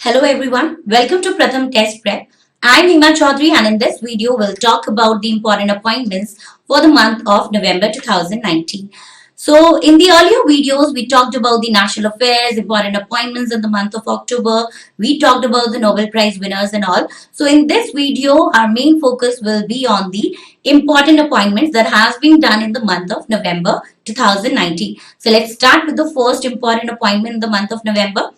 Hello everyone, welcome to Pratham Test Prep. I'm Hima Chaudhary and in this video we'll talk about the important appointments for the month of November 2019. So in the earlier videos we talked about the national affairs, important appointments in the month of October. We talked about the Nobel Prize winners and all. So in this video our main focus will be on the important appointments that has been done in the month of November 2019. So let's start with the first important appointment in the month of November.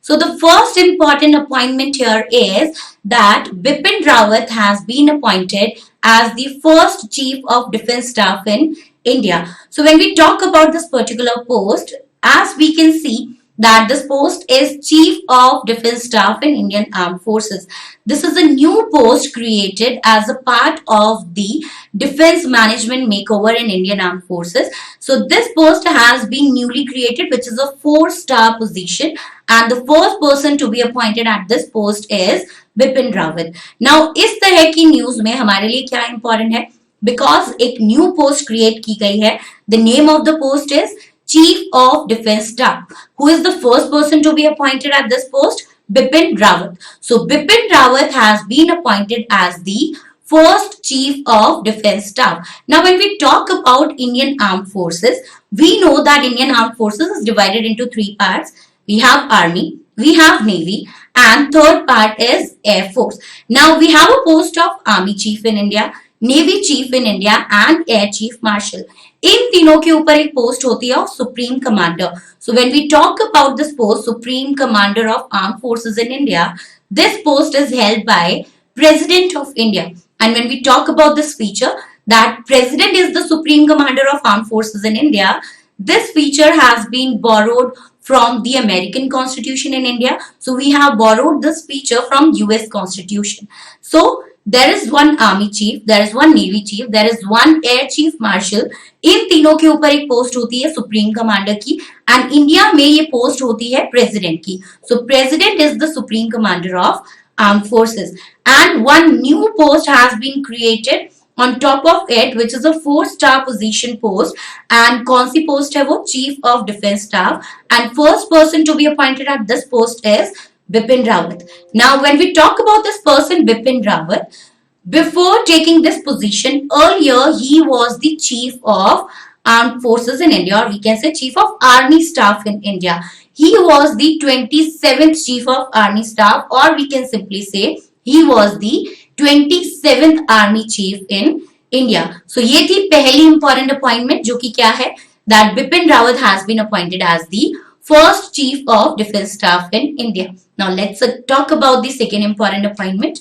So the first important appointment here is that Bipin Rawat has been appointed as the first Chief of Defence Staff in India. So when we talk about this particular post, as we can see that this post is Chief of Defence Staff in Indian Armed Forces. This is a new post created as a part of the Defence Management Makeover in Indian Armed Forces. So this post has been newly created, which is a 4-star position, and the first person to be appointed at this post is Bipin Rawat. Now इस तरह की news में हमारे लिए क्या important है? Because एक new post create की गई है. The name of the post is Chief of Defence Staff. Who is the first person to be appointed at this post? Bipin Rawat. So Bipin Rawat has been appointed as the first Chief of Defence Staff. Now when we talk about Indian Armed Forces, we know that Indian Armed Forces is divided into 3 parts. We have Army, we have Navy, and third part is Air Force. Now we have a post of Army Chief in India, Navy Chief in India and Air Chief Marshal. इन तीनों के ऊपर एक post होती है supreme commander. So when we talk about this post, Supreme Commander of Armed Forces in India, this post is held by President of India. And when we talk about this feature, that President is the Supreme Commander of Armed Forces in India, this feature has been borrowed from the American Constitution in India. So we have borrowed this feature from US Constitution. So there is one Army Chief, there is one Navy Chief, there is one Air Chief Marshal. इन तीनों के ऊपर एक post होती है supreme commander की, and India में ये पोस्ट होती है प्रेसिडेंट की. So president is the supreme commander of armed forces, and one new post has been created on top of it, which is a 4-star position post. And कौन सी post है वो? Chief of Defence Staff. And first person to be appointed at this post is Bipin Rawat. Now when we talk about this person Bipin Rawat, before taking this position, earlier he was the Chief of Armed Forces in India, or we can say Chief of Army Staff in India. He was the 27th Chief of Army Staff, or we can simply say he was the 27th Army Chief in India. So ये थी पहली important appointment जो कि क्या है? That Bipin Rawat has been appointed as the first Chief of Defence Staff in India. Now let's talk about the second important appointment.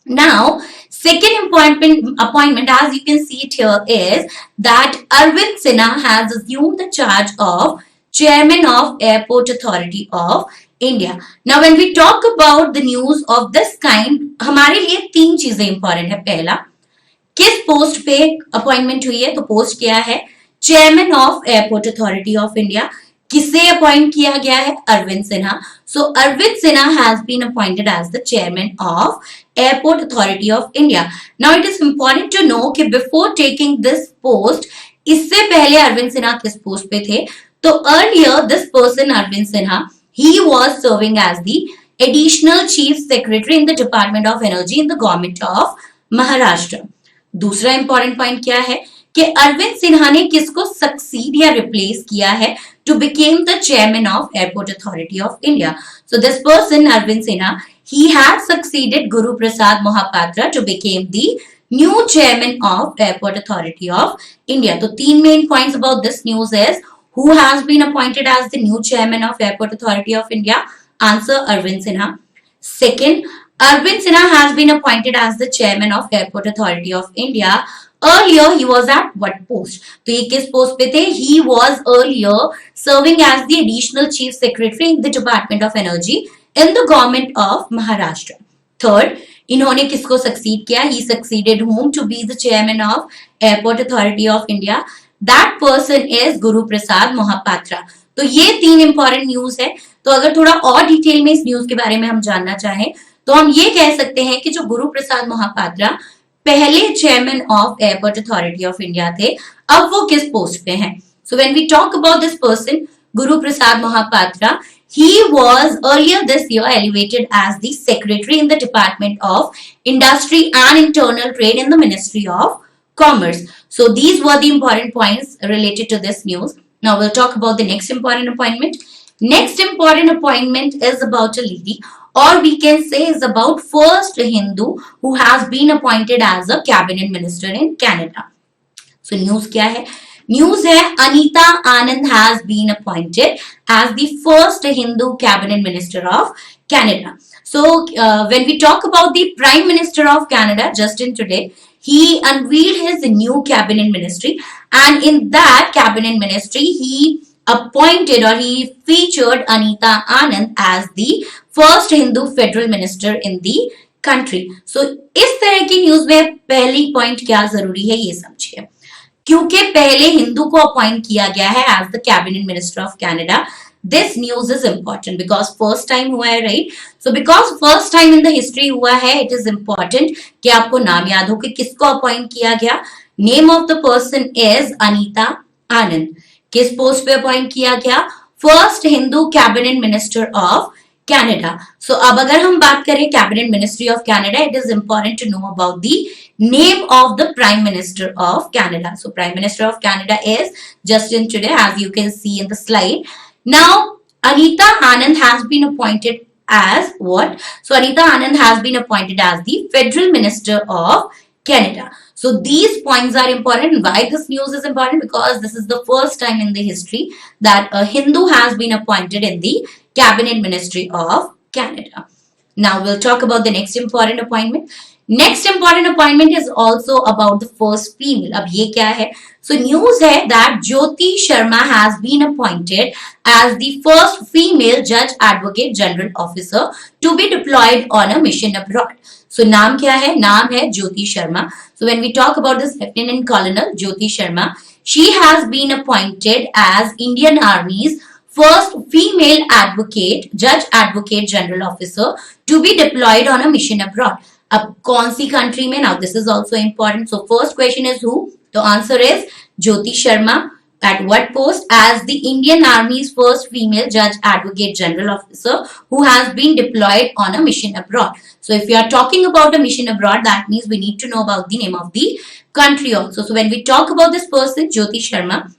Now, second appointment, as you can see it here, is that Arvind Sinha has assumed the charge of Chairman of Airport Authority of India. Now, when we talk about the news of this kind, हमारे लिए 3 चीजें important है. पहला, किस post पे appointment हुई है? तो पोस्ट क्या है? Chairman of airport authority of India. किसे अपॉइंट किया गया है? Arvind Sinha. So Arvind Sinha has been appointed as the chairman of airport authority of India. Now it is important to know कि बिफोर टेकिंग दिस पोस्ट, इससे पहले अरविंद सिन्हा किस पोस्ट पे थे? तो earlier this person Arvind Sinha, he was serving as the additional chief secretary in the Department of Energy in the government of Maharashtra. दूसरा important point क्या है कि अरविंद सिन्हा ने किसको सक्सीड या रिप्लेस किया है to became the chairman of airport authority of India. So this person Arvind Sinha, he had succeeded Guru Prasad Mohapatra to became the new chairman of airport authority of India. तो 3 main points about this news is who has been appointed as the new chairman of airport authority of India? Answer, Arvind Sinha. Second, Arvind Sinha has been appointed as the chairman of airport authority of India. Earlier he was at what post? तो ये किस post पे थे? He was earlier serving as the additional chief secretary in the Department of Energy in the government of Maharashtra. Third, इन्होंने किसको succeed किया? He succeeded whom to be the chairman of airport authority of India? That person is Guru Prasad Mohapatra. तो ये 3 important news है. तो अगर थोड़ा और डिटेल में इस न्यूज के बारे में हम जानना चाहें तो हम ये कह सकते हैं कि जो गुरु प्रसाद मोहापात्रा पहले chairman of airport authority of India थे, अब वो किस पोस्ट पे हैं? So when we talk about this person Guru Prasad Mohapatra, He was earlier this year elevated as the secretary in the Department of Industry and Internal Trade in the Ministry of Commerce. So these were the important points related to this news. Now we'll talk about the next important appointment. Next important appointment is about a lady, or we can say is about first Hindu who has been appointed as a cabinet minister in Canada. So news क्या है? News है Anita Anand has been appointed as the first Hindu cabinet minister of Canada. So when we talk about the Prime Minister of Canada, Justin Trudeau, he unveiled his new cabinet ministry, and in that cabinet ministry he appointed or he featured Anita Anand as the first Hindu federal minister in the country. So इस तरह की news में पहली point क्या जरूरी है ये समझिए, क्योंकि पहले हिंदू को अपॉइंट किया गया है as the cabinet minister of Canada. This news is important because first time हुआ है, right? So because first time in the history हुआ है, इट इज इंपॉर्टेंट कि आपको नाम याद हो कि किसको अपॉइंट किया गया. Name of the person is Anita Anand. किस पोस्ट पे अपॉइंट किया गया? First Hindu cabinet minister of Canada. So अब अगर हम बात करें cabinet ministry of Canada, it is important to know about the name of the Prime Minister of Canada. So Prime Minister of Canada is Justin Trudeau, as you can see in the slide. Now Anita Anand has been appointed as what? So Anita Anand has been appointed as the Federal Minister of Canada. So these points are important. Why this news is important? Because this is the first time in the history that a Hindu has been appointed in the cabinet ministry of Canada. Now we'll talk about the next important appointment. Next important appointment is also about the first female. अब ये क्या है? So news है that Jyoti Sharma has been appointed as the first female Judge Advocate General Officer to be deployed on a mission abroad. So नाम क्या है? नाम है Jyoti Sharma. So when we talk about this Lieutenant Colonel Jyoti Sharma, she has been appointed as Indian Army's first female advocate, Judge Advocate General Officer to be deployed on a mission abroad. अब कौन सी country में? Now this is also important. So first question is who? The answer is Jyoti Sharma. At what post? As the Indian Army's first female Judge Advocate General Officer who has been deployed on a mission abroad. So if you are talking about a mission abroad, that means we need to know about the name of the country also. So when we talk about this person, Jyoti Sharma,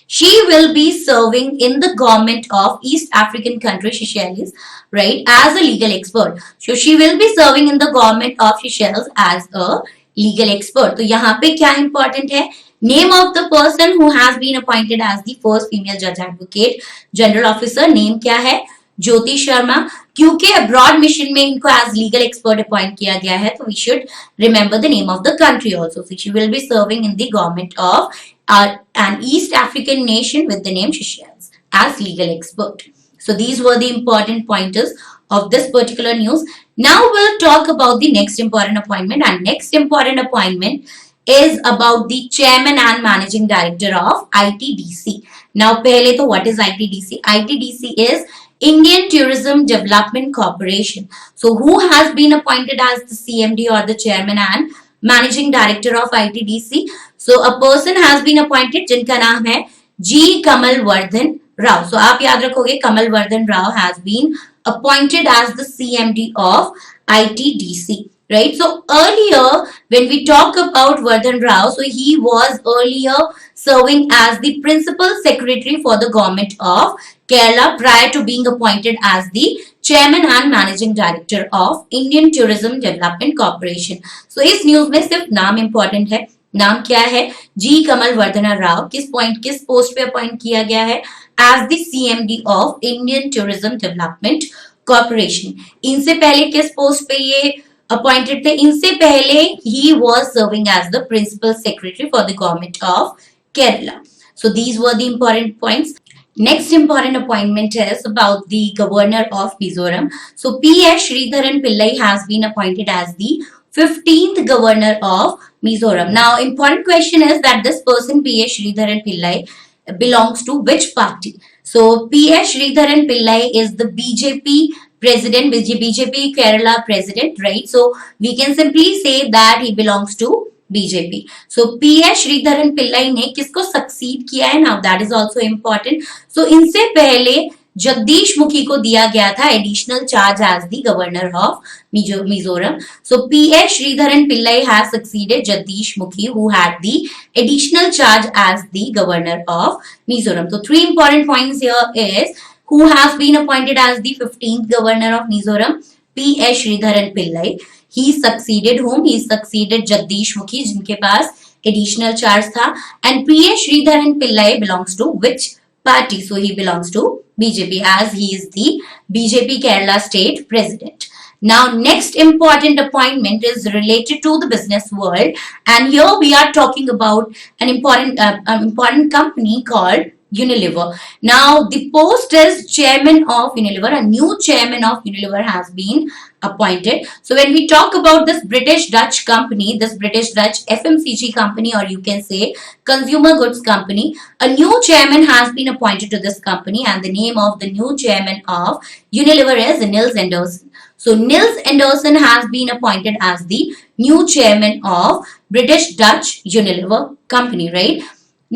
she will be serving in the government of East African country Seychelles, right, as a legal expert. So she will be serving in the government of Seychelles as a legal expert. तो यहाँ पे क्या important है? Name of the person who has been appointed as the first female judge advocate general officer. Name क्या है? ज्योति शर्मा. क्योंकि abroad mission में इनको एज लीगल एक्सपर्ट अपॉइंट किया गया है, तो we should remember the name of the country also. She will be serving in the government of an East African nation with the name Seychelles as legal expert. So these were the important pointers of this particular news. Now we'll talk about the next important appointment, and next important appointment is about the chairman and managing director of ITDC. Now pehle to what is ITDC? ITDC is Indian Tourism Development Corporation. So who has been appointed as the CMD or the chairman and managing director of ITDC? So a person has been appointed जिनका नाम है G. Kamal Vardhan Rao. So आप याद रखोगे Kamal Vardhan Rao has been appointed as the CMD of ITDC. Right? So earlier when we talk about Vardhan Rao, so he was earlier serving as the principal secretary for the government of Kerala prior to being appointed as the chairman and managing director of Indian Tourism Development Corporation. So इस news में सिर्फ नाम important है. नाम क्या है? जी कमल वर्धन राव. किस post पे अपॉइंट किया गया है? As the CMD of Indian tourism development corporation. इनसे पहले किस पोस्ट पे ये अपॉइंटेड थे? इनसे पहले he was serving as the principal secretary for the government of Kerala. So these were the important points. Next important appointment is about the governor of Mizoram. So P.S. Sridharan Pillai has been appointed as the 15th governor of Mizoram. Now important question is that this person P.S. Sridharan Pillai belongs to which party? So P.S. Sridharan Pillai is the BJP president, BJP Kerala president, right? So we can simply say that he belongs to BJP. So P.S. Sridharan Pillai ने किसको succeed किया है? Now that is also important. So इनसे पहले जगदीश मुखी को दिया गया था additional charge as the governor of Mizoram. So P.S. Sridharan Pillai has succeeded Jagdish Mukhi, who had the additional charge as the governor of Mizoram. So three important points here is who has been appointed as the 15th governor of Mizoram. P.S. Sridharan Pillai. He succeeded whom? He succeeded Jagdish Mukhi, जिनके पास additional charge था. And P.S. Sridharan Pillai belongs to which party? So he belongs to BJP, as he is the BJP Kerala state president. Now, next important appointment is related to the business world, and here we are talking about an important company called Unilever. Now, the post is chairman of Unilever. A new chairman of Unilever has been appointed. So, when we talk about this British Dutch company, this British Dutch FMCG company, or you can say consumer goods company, a new chairman has been appointed to this company, and the name of the new chairman of Unilever is Nils Anderson. So Nils Anderson has been appointed as the new chairman of British Dutch Unilever company, right?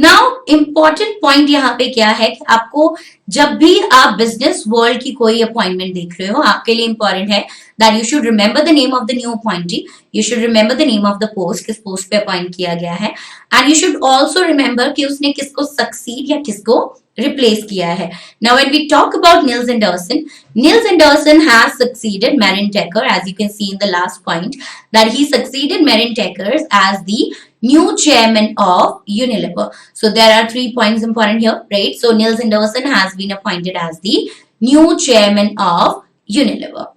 Now, important point यहाँ पे क्या है कि आपको जब भी आप business world की कोई अपॉइंटमेंट देख रहे हो, आपके लिए इंपॉर्टेंट है that you should remember the name of the new appointee, you should remember the name of the post, किस पोस्ट पे अपॉइंट किया गया है, and you should also remember कि उसने किसको सक्सीड या किसको replace किया है. Now when we talk about Nils Anderson has succeeded Marin Tecker, as you can see in the last point, that he succeeded Marin Tecker as the new chairman of Unilever. So there are 3 points important here, right? So Nils Anderson has been appointed as the new chairman of Unilever.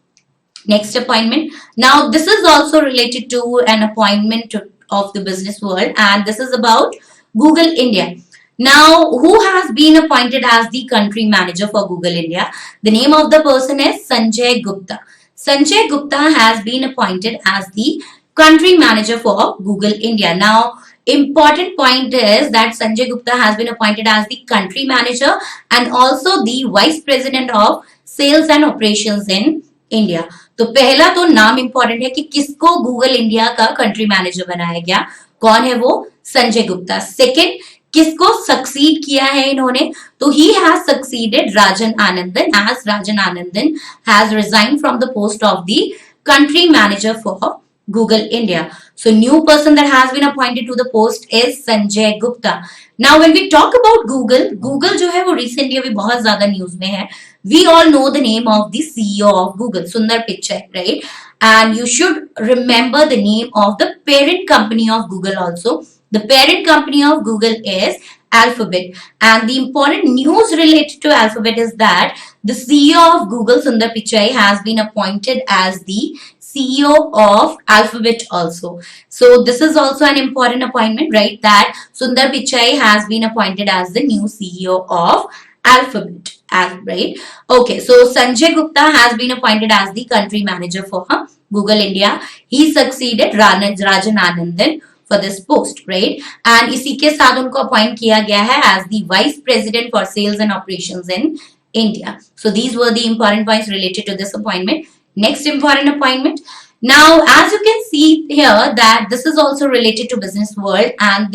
Next appointment. Now this is also related to an appointment of the business world, and this is about Google India. Now, who has been appointed as the country manager for Google India? The name of the person is Sanjay Gupta. Sanjay Gupta has been appointed as the country manager for Google India. Now, important point is that Sanjay Gupta has been appointed as the country manager and also the vice president of sales and operations in India. तो पहला तो नाम important है कि किसको Google India का country manager बनाया गया, कौन है वो? संजय गुप्ता. सेकंड, किसको सक्सीड किया है इन्होंने? तो he has succeeded Rajan Anandan, as Rajan Anandan has resign from the post of the country manager for Google India. So new person that has been appointed to the post is Sanjay Gupta. Now when we talk about Google जो है वो recently अभी बहुत ज्यादा news में है. We all know the name of the CEO of Google, Sundar Pichai, right? And you should remember the name of the parent company of Google also. The parent company of Google is Alphabet. And the important news related to Alphabet is that the CEO of Google, Sundar Pichai, has been appointed as the CEO of Alphabet also. So this is also an important appointment, right? That Sundar Pichai has been appointed as the new CEO of Alphabet, right? Okay, so Sanjay Gupta has been appointed as the country manager for Google India. He succeeded Rajan Anandan for this post, right? And इसी के साथ उनको appoint किया गया है as the vice president for sales and operations in India. So these were the important points related to this appointment. Next important appointment. Now, as you can see here, that this is also related to business world, and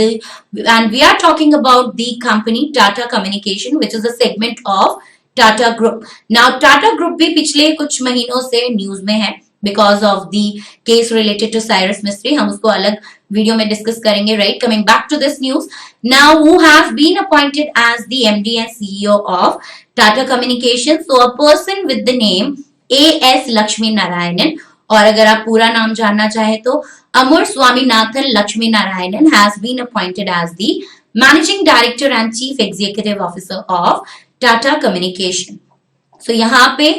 we are talking about the company Tata Communication, which is a segment of Tata Group. Now, Tata Group भी पिछले कुछ महीनों से news में है because of the case related to Cyrus Mistry. हम उसको अलग वीडियो में डिस्कस करेंगे, right? Coming back to this news. Now, who has been appointed as the MD and CEO of Tata Communication? So, a person with the name A.S. Lakshmi Narayanan, और अगर आप पूरा नाम जानना चाहे तो अमर Swaminathan Lakshmi Narayanan has been appointed as the managing director and chief executive officer of Tata Communication. So यहाँ पे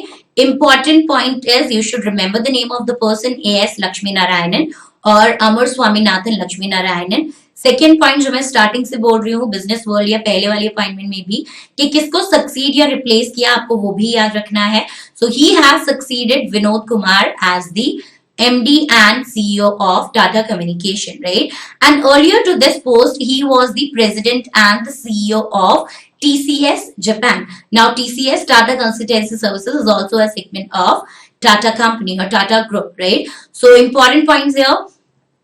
important point is you should remember the name of the person A.S. Lakshmi Narayanan और अमर स्वामीनाथन लक्ष्मी नारायणन. सेकेंड पॉइंट जो मैं स्टार्टिंग से बोल रही हूँ बिजनेस वर्ल्ड या पहले वाले अपॉइंटमेंट में भी कि किसको सक्सीड या रिप्लेस किया, आपको वो भी याद रखना है. So he has succeeded Vinod Kumar as the MD and CEO of Tata Communication, right? And earlier to this post, he was the president and the CEO of TCS Japan. Now TCS, Tata Consultancy Services, is also a segment of Tata company or Tata group, right? So important points here.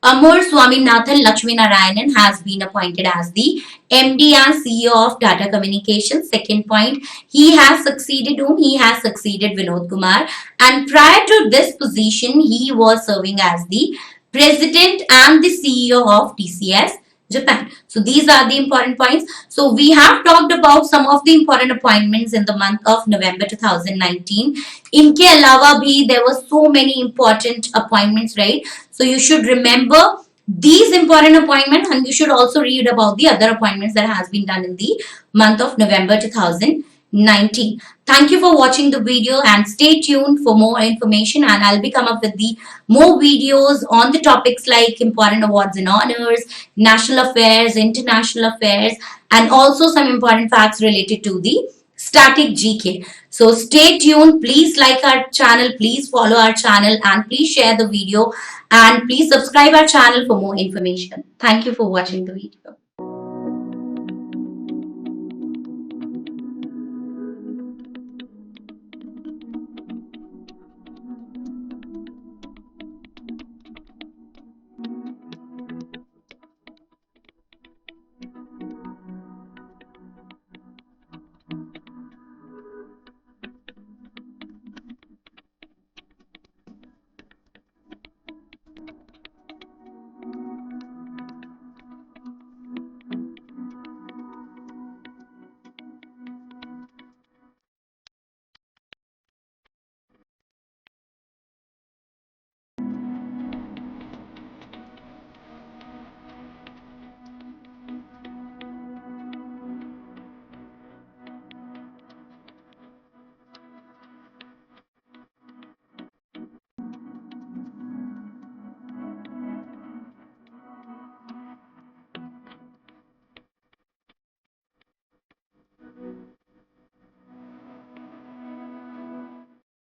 Amur Swaminathan Lakshminarayanan has been appointed as the MD and CEO of Tata Communications. Second point, he has succeeded whom? He has succeeded Vinod Kumar. And prior to this position, he was serving as the President and the CEO of TCS Japan. So these are the important points. So we have talked about some of the important appointments in the month of November 2019. इनके अलावा भी there were so many important appointments, right? So you should remember these important appointments and you should also read about the other appointments that has been done in the month of November 2019. Thank you for watching the video and stay tuned for more information, and I'll be come up with the more videos on the topics like important awards and honors, national affairs, international affairs, and also some important facts related to the static GK. So stay tuned. Please like our channel, please follow our channel, and please share the video, and please subscribe our channel for more information. Thank you for watching the video.